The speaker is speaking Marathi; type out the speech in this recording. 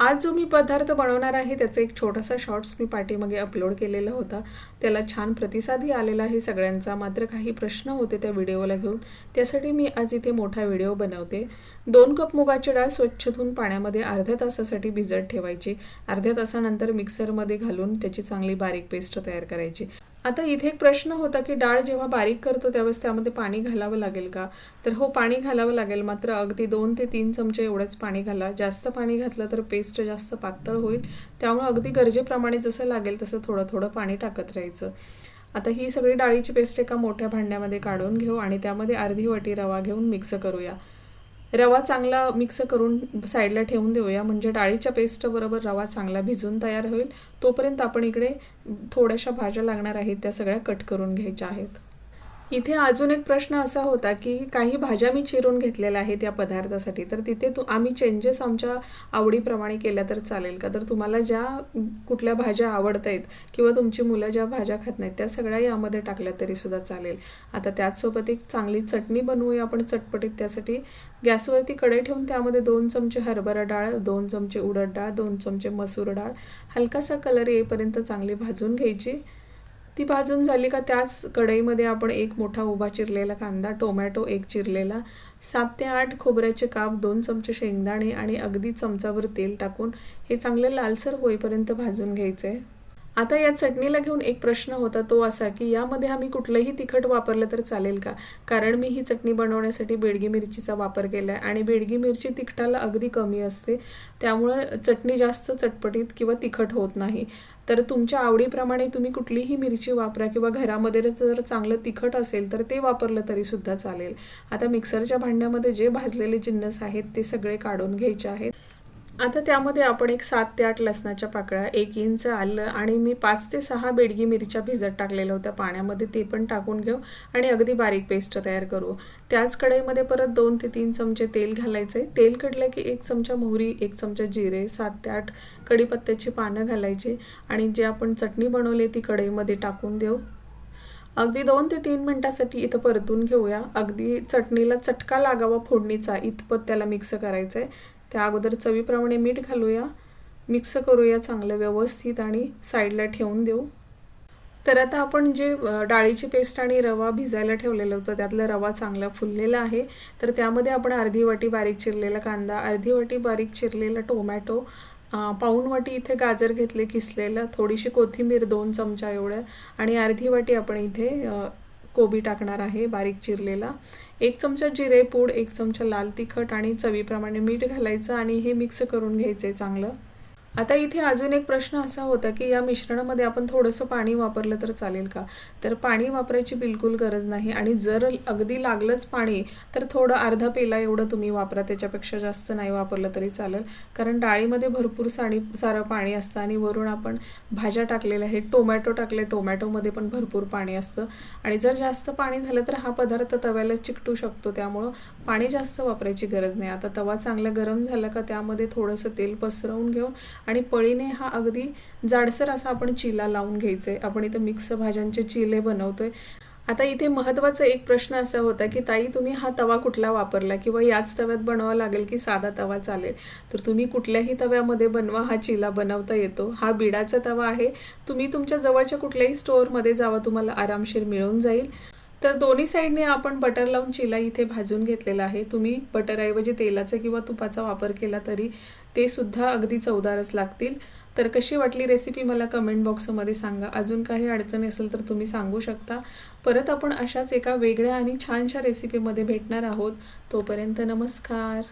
आज जो मी पदार्थ बनवणार आहे त्याचा एक छोटासा शॉर्ट्स मी पाठीमागे अपलोड केलेला होता. त्याला छान प्रतिसादही आलेला आहे सगळ्यांचा. मात्र काही प्रश्न होते त्या व्हिडिओला घेऊन, त्यासाठी मी आज इथे मोठा व्हिडिओ बनवते. 2 कप मुगाची डाळ स्वच्छ धुवून पाण्यामध्ये अर्ध्या तासासाठी भिजत ठेवायची. अर्ध्या तासानंतर मिक्सरमध्ये घालून त्याची चांगली बारीक पेस्ट तयार करायची. आता इथे एक प्रश्न होता की डाळ जेव्हा बारीक करतो त्यावेळेस त्यामध्ये पाणी घालावं लागेल का? तर हो, पाणी घालावं लागेल, मात्र अगदी 2 ते 3 चमचे एवढंच पाणी घाला. जास्त पाणी घातलं तर पेस्ट जास्त पातळ होईल, त्यामुळे अगदी गरजेप्रमाणे जसं लागेल तसं थोडं थोडं पाणी टाकत राहायचं. आता ही सगळी डाळीची पेस्ट एका मोठ्या भांड्यामध्ये काढून घेऊ आणि त्यामध्ये अर्धी वाटी रवा घेऊन मिक्स करूया. रवा चांगला मिक्स करून साईडला ठेवून देऊया, म्हणजे डाळीच्या पेस्टबरोबर रवा चांगला भिजून तयार होईल. तोपर्यंत आपण इकडे थोड्याशा भाज्या लागणार आहेत त्या सगळ्या कट करून घ्यायच्या आहेत. इथे अजून एक प्रश्न असा होता की काही भाज्या मी चिरून घेतलेल्या आहेत या पदार्थासाठी, तर तिथे आम्ही चेंजेस आमच्या आवडीप्रमाणे केल्या तर चालेल का? तर तुम्हाला ज्या कुठल्या भाज्या आवडत आहेत किंवा तुमची मुलं ज्या भाज्या खात नाहीत त्या सगळ्या यामध्ये टाकल्या तरीसुद्धा चालेल. आता त्याचसोबत एक चांगली चटणी बनवूया आपण चटपटीत. त्यासाठी गॅसवरती कढई ठेवून त्यामध्ये 2 चमचे हरभरा डाळ, 2 चमचे उडद डाळ, 2 चमचे मसूर डाळ हलकासा कलर येईपर्यंत चांगली भाजून घ्यायची. ती भाजून झाली का त्याच कढईमध्ये आपण एक मोठा उभा चिरलेला कांदा, टोमॅटो एक चिरलेला, 7 ते 8 खोबऱ्याचे काप, 2 चमचे शेंगदाणे आणि अगदी चमचाभर तेल टाकून हे चांगले लालसर होईपर्यंत भाजून घ्यायचे. आता या चटणीला घेऊन एक प्रश्न होता, तो असा की यामध्ये आम्ही कुठलंही तिखट वापरलं तर चालेल का? कारण मी ही चटणी बनवण्यासाठी बेडगी मिरचीचा वापर केला आहे आणि बेडगी मिरची तिखटाला अगदी कमी असते, त्यामुळं चटणी जास्त चटपटीत किंवा तिखट होत नाही. तर तुमच्या आवडीप्रमाणे तुम्ही कुठलीही मिरची वापरा किंवा घरामध्ये जर चांगलं तिखट असेल तर ते वापरलं तरीसुद्धा चालेल. आता मिक्सरच्या भांड्यामध्ये जे भाजलेले जिन्नस आहेत ते सगळे काढून घ्यायचे आहेत. आता त्यामध्ये आपण एक 7 ते 8 लसणाच्या पाकळ्या, 1 इंच आलं आणि मी 5 ते 6 बेडगी मिरच्या भिजत टाकलेल्या होत्या पाण्यामध्ये, ते पण टाकून घेऊ आणि अगदी बारीक पेस्ट तयार करू. त्याच कढईमध्ये परत 2 ते 3 चमचे तेल घालायचे. तेल कढलं की 1 चमचा मोहरी, 1 चमचा जिरे, 7 ते 8 कढीपत्त्याची पानं घालायची आणि जे आपण चटणी बनवली ती कढईमध्ये टाकून देऊ. अगदी 2 ते 3 मिनिटासाठी इथं परतून घेऊया. अगदी चटणीला चटका लागावा फोडणीचा इतपत त्याला मिक्स करायचं आहे. त्या अगोदर चवीप्रमाणे मीठ घालूया, मिक्स करूया चांगलं व्यवस्थित आणि साईडला ठेवून देऊ. तर आता आपण जे डाळीची पेस्ट आणि रवा भिजायला ठेवलेलं होतं त्यातला रवा चांगला फुललेला आहे. तर त्यामध्ये आपण अर्धी वाटी बारीक चिरलेला कांदा, अर्धी वाटी बारीक चिरलेला टोमॅटो, पाऊण वाटी इथे गाजर घेतले किसलेलं, थोडीशी कोथिंबीर 2 चमचा एवढ्या आणि अर्धी वाटी आपण इथे कोबी टाकणार आहे बारीक चिरलेला, 1 चमचा जिरे पूड, 1 चमचा लाल तिखट आणि चवीप्रमाणे मीठ घालायचं आणि हे मिक्स करून घ्यायचं चांगलं. आता इथे अजून एक प्रश्न असा होता की या मिश्रणामध्ये आपण थोडंसं पाणी वापरलं तर चालेल का? तर पाणी वापरायची बिलकुल गरज नाही आणि जर अगदी लागलंच पाणी तर थोडं अर्धा पेला एवढं तुम्ही वापरा, त्याच्यापेक्षा जास्त नाही वापरलं तरी चालेल. कारण डाळीमध्ये भरपूर सारं पाणी असतं आणि वरून आपण भाज्या टाकलेल्या आहेत, टोमॅटो टाकले, टोमॅटोमध्ये पण भरपूर पाणी असतं आणि जर जास्त पाणी झालं तर हा पदार्थ तव्याला चिकटू शकतो, त्यामुळं पाणी जास्त वापरायची गरज नाही. आता तवा चांगला गरम झाला का त्यामध्ये थोडंसं तेल पसरवून घेऊन आणि पळीने हा अगदी जाडसर असा आपण चिला लावून घ्यायचा आहे. आपण इथं मिक्स भाज्यांचे चिले बनवतोय. आता इथे महत्त्वाचा एक प्रश्न असा होता की ताई तुम्ही हा तवा कुठला वापरला किंवा याच तव्यात बनवावा लागेल की साधा तवा चालेल? तर तुम्ही कुठल्याही तव्यामध्ये बनवा, हा चिला बनवता येतो. हा बिडाचा तवा आहे, तुम्ही तुमच्या जवळच्या कुठल्याही स्टोअरमध्ये जावा, तुम्हाला आरामशीर मिळून जाईल. तर दोन्ही साईडने आपण बटर लावून चिला इथे भाजून घेतलेला आहे. तुम्ही बटरऐवजी तेलाचा किंवा तुपाचा वापर केला तरी ते सुद्धा अगदी चवदारच लागतील. तर कशी वाटली रेसिपी मला कमेंट बॉक्समध्ये सांगा. अजून काही अडचणी असेल तर तुम्ही सांगू शकता. परत आपण अशाच एका वेगळ्या आणि छानशा रेसिपीमध्ये भेटणार आहोत. तोपर्यंत नमस्कार.